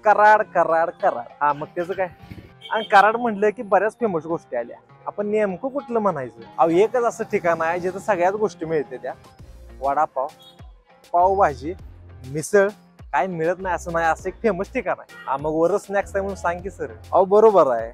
कराड कराड कराड हा मग त्याचं काय. आणि कराड म्हटलं की बऱ्याच फेमस गोष्टी आल्या. आपण नेमकं कुठलं म्हणायचं. अहो एकच असं ठिकाण आहे जिथं सगळ्याच गोष्टी मिळते त्या. वडापाव, पावभाजी, मिसळ काय मिळत नाही असं नाही, असं एक फेमस ठिकाण आहे. हा मग वर स्नॅक्स आहे म्हणून सांग की सर. अहो बरोबर आहे.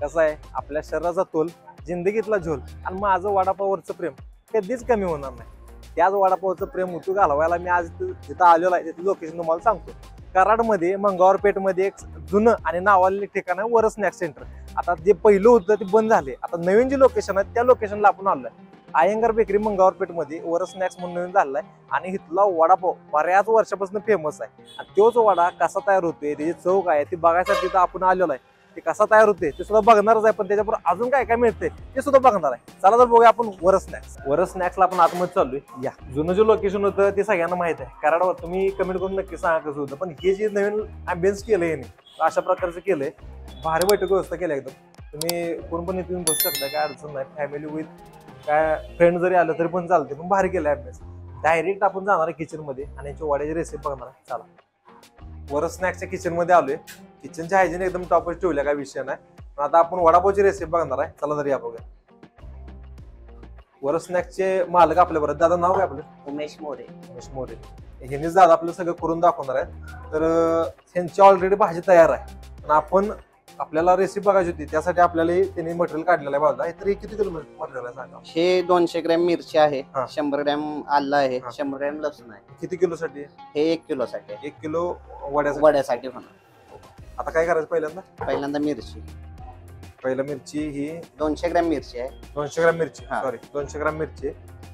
कसं आहे आपल्या शरीराचा तोल, जिंदगीतला झोल आणि माझं वडापाववरचं प्रेम कधीच कमी होणार नाही. त्याच वडापावचं प्रेम उतू घालवायला मी आज जिथं आलेलो आहे त्याचं लोकेशन तुम्हाला सांगतो. कराडमध्ये मंगळवारपेठमध्ये एक जुनं आणि नावालेलं ठिकाण आहे वर स्नॅक्स सेंटर. आता जे पहिलं होतं ते बंद झाले. आता नवीन जे लोकेशन आहे त्या लोकेशनला आपण आलोय. अय्यंगार बेकरी मंगळवारपेठमध्ये वर स्नॅक्स म्हणून नवीन झालाय आणि इथला वडापाव बऱ्याच वर्षापासून फेमस आहे. आणि तोच वडा कसा तयार होतोय, त्याची चव काय ती बघायसाठी तर आपण आलेलो आहे. ते कसा तयार होते ते सुद्धा बघणारच आहे, पण त्याच्याबरोबर अजून काय काय मिळते ते सुद्धा बघणार आहे. चला तर बघूया आपण वर स्नॅक्स. वर स्नॅक्सला आपण आतमध्ये चाललोय. या जुनं जे लोकेशन होतं ते सगळ्यांना माहित आहे. कराडवर तुम्ही कमेंट करून नक्की सांगा कसं होतं. पण हे जे नवीन अँबियन्स केलंय याने अशा प्रकारचं केलंय, भारी बैठक व्यवस्था केली एकदम. तुम्ही कोण पण इथून बसू शकता, काय अडचण नाही. फॅमिली विथ काय फ्रेंड जरी आलं तरी पण चालते, पण भारी केलं अभ्यास. डायरेक्ट आपण जाणार आहे किचन मध्ये आणि याची वड्याची रेसिपी बघणार आहे. चला वर स्नॅक्सच्या किचन मध्ये आलोय. किचनच्या हायजीन एकदम टॉपच ठेवल्या, काय विषय नाही. पण आता आपण वडापावची रेसिपी बघणार आहे. चला तरी या बघूया. वर स्नॅक्सचे मालक आपल्या बरोबर. दादा नाव काय आपलं? उमेश मोरे. उमेश मोरे. ह्यांनीच दादा आपलं सगळं करून दाखवणार आहे. तर ह्यांची ऑलरेडी भाजी तयार आहे. पण आपण आपल्याला रेसिपी बघायची होती त्यासाठी आपल्याला त्यांनी मटेरियल काढलेलं आहे बाजूला. तरी किती किलो मटेरियल आहे सांगा. हे 200 ग्रॅम मिरची आहे, 100 ग्रॅम आलं आहे, 100 ग्रॅम लसूण आहे. किती किलो साठी? हे 1 किलो साठी. 1 किलो वड्यासाठी होणार. आता काय करायचं पहिल्यांदा मिरची. पहिला मिरची ही 200 ग्रॅम मिरची आहे. 200 ग्रॅम मिरची, सॉरी 200 ग्रॅम मिरची,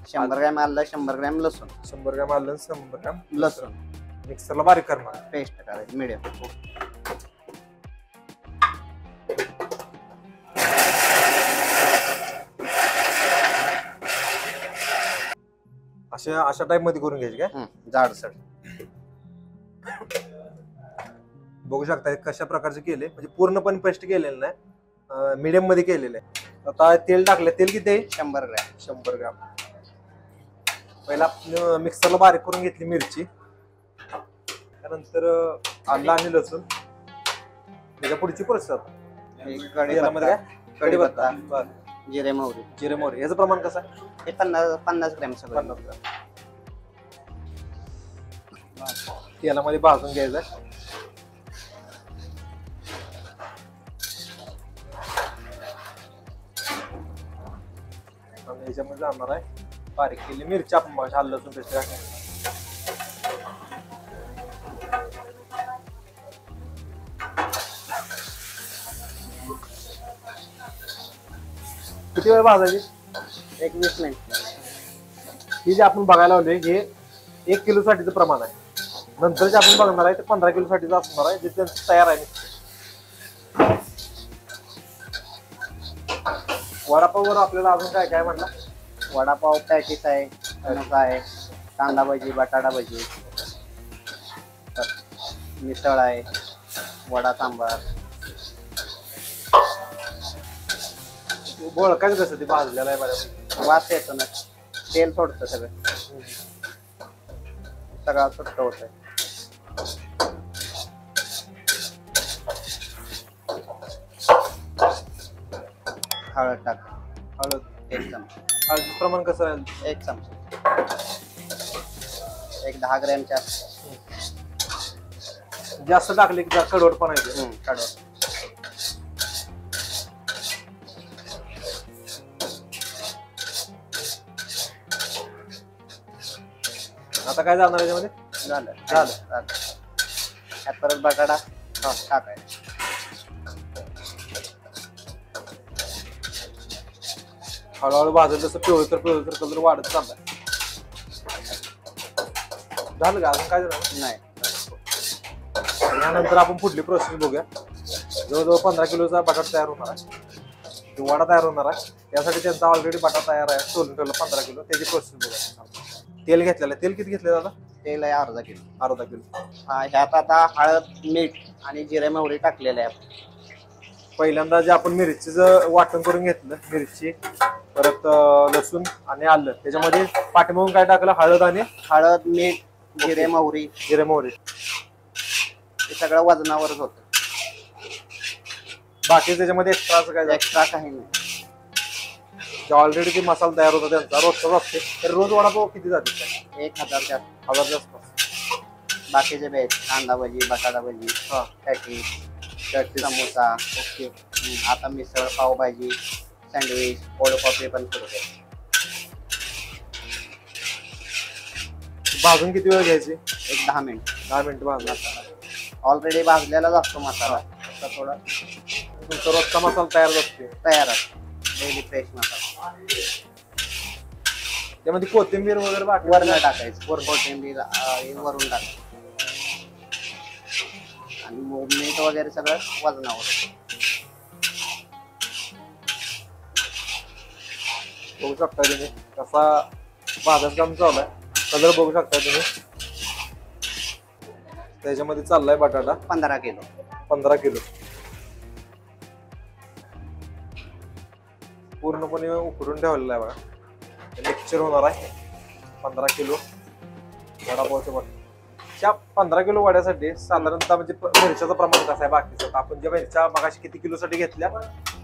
100 ग्रॅम आलं, 100 ग्रॅम लसूण. 100 ग्रॅम आलं, 100 ग्रॅम लसूण मिक्सरला बारीक करणार. पेस्ट करायची मिडियम. अशा टाइप मध्ये करून घ्यायची काय जाडसर. बघू शकता कशा प्रकारचे केले, म्हणजे पूर्णपणे पेस्ट केलेलं नाही, मीडियम मध्ये केलेलं आहे. आता तेल टाकलं. तेल किती आहे? 100 ग्रॅम. 100 ग्रॅम. पहिला मिक्सरला बारीक करून घेतली मिरची, त्यानंतर आलं आणि लसूण. त्याच्या पुढची प्रोसेस कढीपत्ता, जिरे मोहरी. जिरे मोहरी याचं प्रमाण कसं आहे? हे 50 ग्रॅम सगळं. 50 ग्रॅम. तेलामध्ये भाजून घ्यायचं. याच्यामध्ये जाणार आहे बारीक केली मिरची. आपण बघा आलं लसूण पेस्ट टाकली. किती वेळ भाजायची? 20 मिनिट. ही जे आपण बघायला लावले हे 1 किलो साठीचं प्रमाण आहे. नंतर जे आपण बघणार आहे ते 15 किलो साठीचं असणार आहे, जे त्यांचं तयार आहे. वडापाववर आपल्याला अजून काय काय म्हणला? वडापाव पॅटीस आहे, समोसा आहे, कांदा भजी, बटाटा भजी, मिसळ आहे, वडा सांबार. ओळखायचं कसं ते भाजलेलं आहे बऱ्यापैकी? वास येतो ना, तेल सोडतं सगळं सुट्ट होतंय. हळद टाक. हळद 1 चमचा. हळदीचं प्रमाण कसं राहील? 1 चमचा. एक 10 ग्रॅमच्या जास्त टाकले की कडवटपणा येते. कडवट. आता काय जाणार याच्यामध्ये? झालं. त्यात परत बटाटा टाकायचा. हळूहळू भाजत जसं पिवळसर कलर वाढत चाललाय. झालं का अजून काय झालं? नाही. यानंतर आपण पुढली प्रोसेस बघूया. जवळजवळ 15 किलोचा बटाटा तयार होणार आहे, वडा तयार होणार आहे. त्यासाठी त्यांचा ऑलरेडी बटाटा तयार आहे, सोलून ठेवला 15 किलो. त्याची प्रोसेस बघूया. तेल घेतलेलं. तेल किती घेतलं दादा? तेल आहे अर्धा किलो. अर्धा किलो. ह्यात आता हळद, मीठ आणि जिरे मोहरी टाकलेले आहे. पहिल्यांदा जे आपण मिरचीचं वाटण करून घेतलं, मिरची परत लसूण आणि आलं, त्याच्यामध्ये पाठीमागून काय टाकलं? हळद, मीठ, जिरे मोहरी. जिरे मोहरी. ते सगळं वजनावरच होतं. बाकी त्याच्यामध्ये एक्स्ट्राचं काय जातं? एक्स्ट्रा काही नाही. ऑलरेडी ते मसाला तयार होता त्यांचा रोजचाच असते. तर रोज वडापाव किती जाते? 1000च्या 1000च्या आसपास. बाकीचे बेस कांदा भजी, बटाटा भजी, पॅटीस, समोसा, ओके. आता मिसळ, पावभाजी, सँडविच, कोल्ड कॉफी पण सुरू आहे. भाजून किती वेळ घ्यायची? एक 10 मिनिट. 10 मिनिटं भाजला. ऑलरेडी भाजलेलाच असतो मसाला, आता थोडा तुमचा रोजचा मसाला तयार असते. तयार असतो. डेली फ्रेश मसाला. त्यामध्ये कोथिंबीर वगैरे बाकी वरून टाकायचं. कोथिंबीर वरून टाकायचं. आणि मीठ वगैरे सगळं वजनावर. बघू शकता तुम्ही कसा भाजायचं काम चालू आहे. कलर बघू शकता तुम्ही. त्याच्यामध्ये चाललाय बटाटा 15 किलो. 15 किलो पूर्णपणे उकडून ठेवलेला आहे बघा. मिक्सचर होणार आहे 15 किलो वडापावचे बटाटे. त्या 15 किलो वड्यासाठी साधारणतः म्हणजे मिरच्याचं प्रमाण कसं आहे बाकीचं? आपण ज्या मिरच्या मगाशी किती किलो साठी घेतल्या?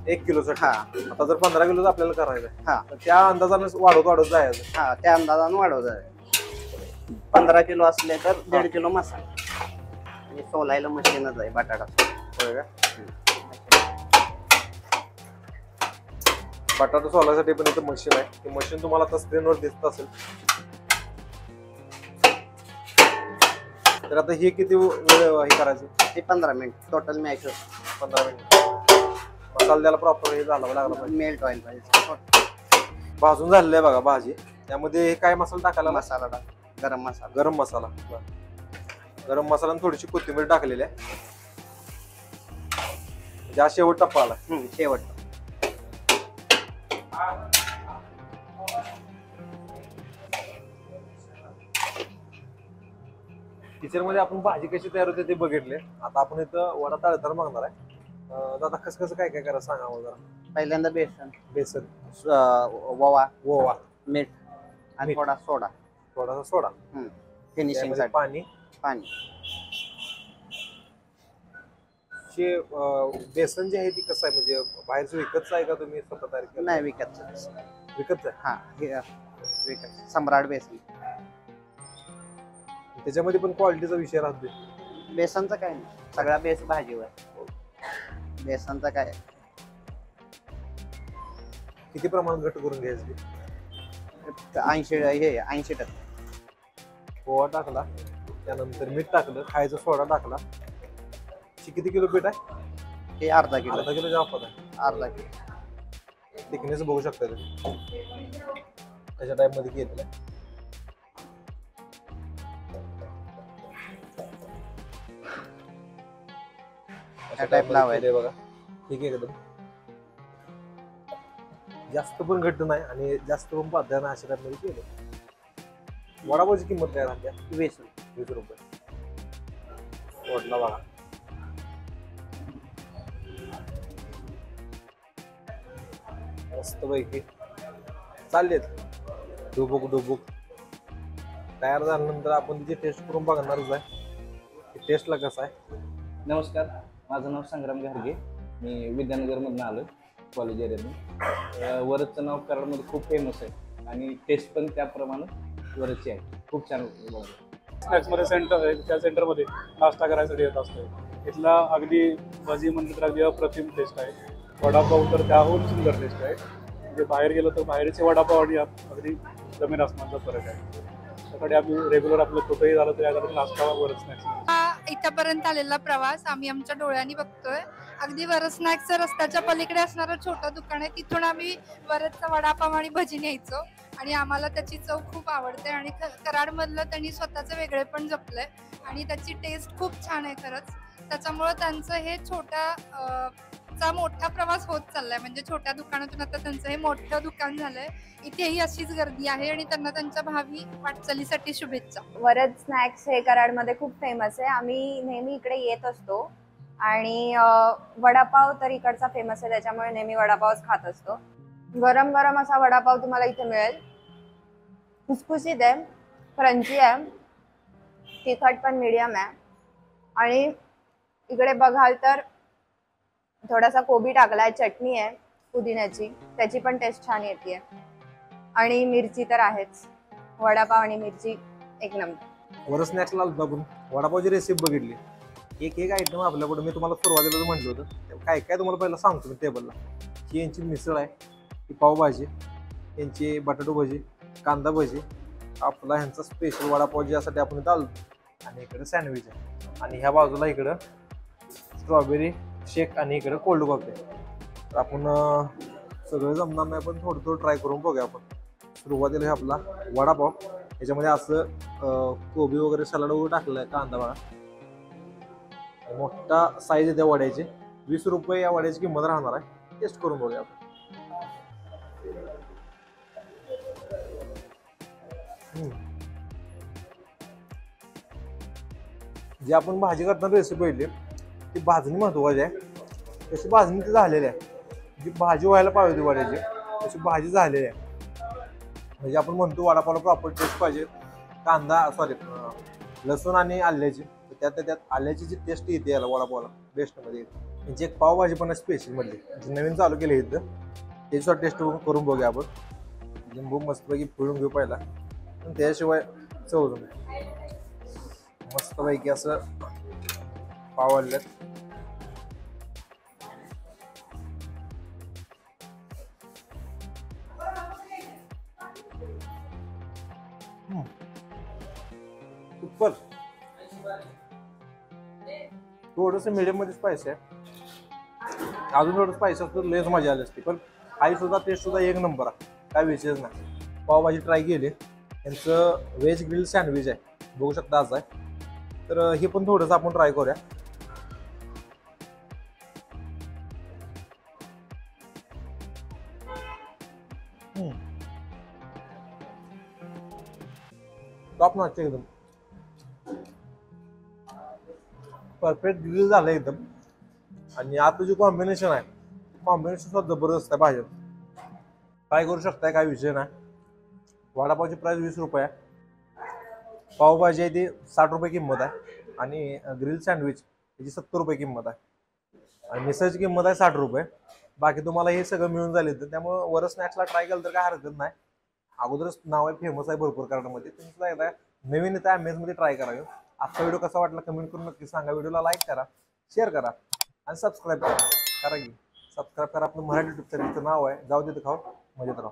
1 किलो साठी. आता जर 15 किलो आपल्याला करायचं आहे, त्या अंदाजाने वाढवत जायचं. त्या अंदाजाने वाढवत. 15 किलो असले तर 1.5 किलो मसाला. आणि सोलायला मशीनच आहे बटाटा. होय का? बटाटा सोलायसाठी पण इथं मशीन आहे. ते मशीन तुम्हाला आता स्क्रीनवर दिसत असेल. तर आता हे किती वेळ हे करायचं? ते 15 मिनिट टोटल मॅच होतं. 15 मिनिट मसाला द्यायला प्रॉपर हे झाला लागला पाहिजे. मेल्ट ऑइल पाहिजे. भाजून झालेलं आहे बघा भाजी. त्यामध्ये काय मसाला टाकायला? मसाला टाक. गरम मसाला. गरम मसाला. गरम मसाला आणि थोडीशी कोथिंबीर टाकलेली आहे. म्हणजे हा शेवट टप्पा आला. शेवट. किचन मध्ये आपण भाजी कशी तयार होते ते बघितले. आता आपण इथं वडा तळताना मागणार आहे. दादा कसं कसं काय काय करा सांगा जरा. पहिल्यांदा बेसन, ओवा, मीठ आणि थोडा सोडा. थोडासा सोडा. फिनिशिंग साठी पाणी. बेसन जे आहे ती कसं आहे म्हणजे बाहेरचं विकतच आहे का तुम्ही स्वतः तयार केलं? नाही, विकतच आहे. विकत सम्राट बेसन. त्याच्यामध्ये पण क्वालिटीचा विषय राहतो. बेसनचं काय नाही, सगळा बेस भाजीवर. बेसनचं काय किती प्रमाणात घट करून घ्यायचं? 80% ओवा टाकला, त्यानंतर मीठ टाकलं, खायचा सोडा टाकला. किती किलो पीठ आहे? हे अर्धा किलो जास्त आहे. अर्धा किलो. थिकनेस बघू शकता तुम्ही त्याच्या टाइप मध्ये घेतलं. टाइप लावायचं बघा. ठीक आहे एकदम. जास्त पण घट्ट नाही आणि जास्त पण पातळ नाही. अशा टाइप मध्ये केलं. वडापावची किंमत काय राहते? 20 रुपये. वडला बघा. मस्त पैकी चाललेत डुबुक. तयार झाल्यानंतर आपण तिची टेस्ट करून बघणारच आहे. टेस्टला कसं आहे? नमस्कार, माझं नाव संग्राम घारगे. मी विद्यानगरमधून आलो, कॉलेज एरियातून. वरदचं नाव कराडमध्ये खूप फेमस आहे आणि टेस्ट पण त्याप्रमाणे वरदची आहे. खूप छान. स्नॅक्समध्ये सेंटर आहे, त्या सेंटरमध्ये नाश्ता करायसाठी येत असतो. इथला अगदी भजी म्हणलं तर अगदी अप्रतिम टेस्ट आहे. वडापाव तर त्याहून सुंदर टेस्ट आहे. म्हणजे बाहेर गेलो तर बाहेरचे वडापाव आणि अगदी जमीन आसमानचा फरक आहे. त्याकडे आम्ही रेग्युलर आपलं कुठेही झालं तर याकडे नाश्ता वरद स्नॅक्स. इथपर्यंत आलेला प्रवास आम्ही आमच्या डोळ्यांनी बघतोय. अगदी वरद स्नॅक्सचं रस्त्याच्या पलीकडे असणारं छोटं दुकान आहे. तिथून आम्ही वरदचा वडापाव आणि भजी न्यायचो आणि आम्हाला त्याची चव खूप आवडते. आणि कराडमधलं त्यांनी स्वतःचं वेगळे पण जपलंय आणि त्याची टेस्ट खूप छान आहे खरंच. त्याच्यामुळं त्यांचं हे चा मोठा प्रवास होत चाललाय. म्हणजे छोट्या दुकानातून आता त्यांचं हे मोठं दुकान झालंय. इथेही अशीच गर्दी आहे आणि त्यांना त्यांच्या भावी वाटचालीसाठी शुभेच्छा. वरद स्नॅक्स हे कराडमध्ये खूप फेमस आहे. आम्ही नेहमी इकडे येत असतो आणि वडापाव तर इकडचा फेमस आहे, त्याच्यामुळे नेहमी वडापावच खात असतो. गरम गरम असा वडापाव तुम्हाला इथे मिळेल. खुसखुशीत आहे, क्रंची आहे, तिखट पण मीडियम आहे आणि इकडे बघाल तर थोडासा कोबी टाकलाय, चटणी आहे पुदिन्याची, त्याची पण टेस्ट छान येते. आणि मिरची तर आहेच. वडापाव आणि मिरची एक नंबर. वर स्नॅक्सला आलो आपण, वडापावची रेसिपी बघितली. एक एक आयटम आपल्याकडे मी तुम्हाला सुरुवातीला म्हटलं होतं काय काय तुम्हाला पहिला सांगतो मी टेबलला. ही यांची मिसळ आहे, ही पावभाजी, यांची बटाटो भजी, कांदा भजी, आपला ह्यांचा स्पेशल वडापाव ज्यासाठी आपण इथं आलो, आणि इकडे सँडविच आहे, आणि ह्या बाजूला इकडं स्ट्रॉबेरी शेक आणि इकडे कोल्ड कॉफी. तर आपण सगळं जमणार नाही पण थोडं थोडं ट्राय करून बघूया आपण. सुरुवातीला हे आपला वडापाव, याच्यामध्ये असं कोबी वगैरे सलाड वगैरे टाकलं आहे, कांदा बघा, मोठा साईज आहे त्या वड्याची. 20 रुपये या वड्याची किंमत राहणार आहे. टेस्ट करून बघूया आपण. जी आपण भाजी करताना रेसिपी पहिली ती भाजणी महत्वाची आहे. तशी भाजणी ती झालेली आहे, जी भाजी व्हायला पाहिजे होती वड्याची तशी भाजी झालेली आहे. म्हणजे आपण म्हणतो वडापावला प्रॉपर टेस्ट पाहिजे, कांदा लसूण आणि आल्याची, त्यात आल्याची जी टेस्ट येते याला वडापावला बेस्टमध्ये. त्यांची एक पावभाजी पण स्पेशल मधली जी नवीन चालू केली इथं, त्याची टेस्ट करून बघूया आपण. लिंबू मस्तपैकी पिळून घेऊ पहिला, पण त्याशिवाय चव नाही. मस्तपैकी असं पाव आणल्यात. सुपर. थोडस मीडियम मध्ये स्पायसी आहे, अजून थोडं स्पायसी असतं लेस मजा आली असते, पण आई सुद्धा टेस्ट सुद्धा एक नंबर आहे, काय विषयच नाही. पावभाजी ट्राय केली, यांचं व्हेज ग्रिल सँडविच आहे, बघू शकता असं आहे. तर हे पण थोडंसं आपण ट्राय करूया. टॉप नॉच एकदम परफेक्ट ग्रिल झालं एकदम. आणि आता जे कॉम्बिनेशन आहे, कॉम्बिनेशन सुद्धा जबरदस्त आहे भाज्यात. ट्राय करू शकताय, काय विषय नाही. वडापावची प्राइस 20 रुपये आहे, पावभाजी आहे ती 60 रुपये किंमत आहे, आणि ग्रिल सँडविच याची 70 रुपये किंमत आहे, आणि मिसळची किंमत आहे 60 रुपये. बाकी तुम्हाला हे सगळं मिळून जाईल. तर त्यामुळे वर स्नॅक्सला ट्राय केलं तर काय हरकत नाही. अगोदरच नाव आहे, फेमस आहे भरपूर कराडमध्ये. तुम्ही एकदा नवीन इथं ॲमेझमध्ये ट्राय करावं. आजचा व्हिडिओ कसा वाटला कमेंट करून नक्की सांगा. व्हिडिओला लाईक करा, शेअर करा आणि सबस्क्राईब करा. करा की सबस्क्राईब करा. आपलं मराठी युट्यूब चॅनलचं नाव आहे जाऊ देत खाऊ मजेत राहा.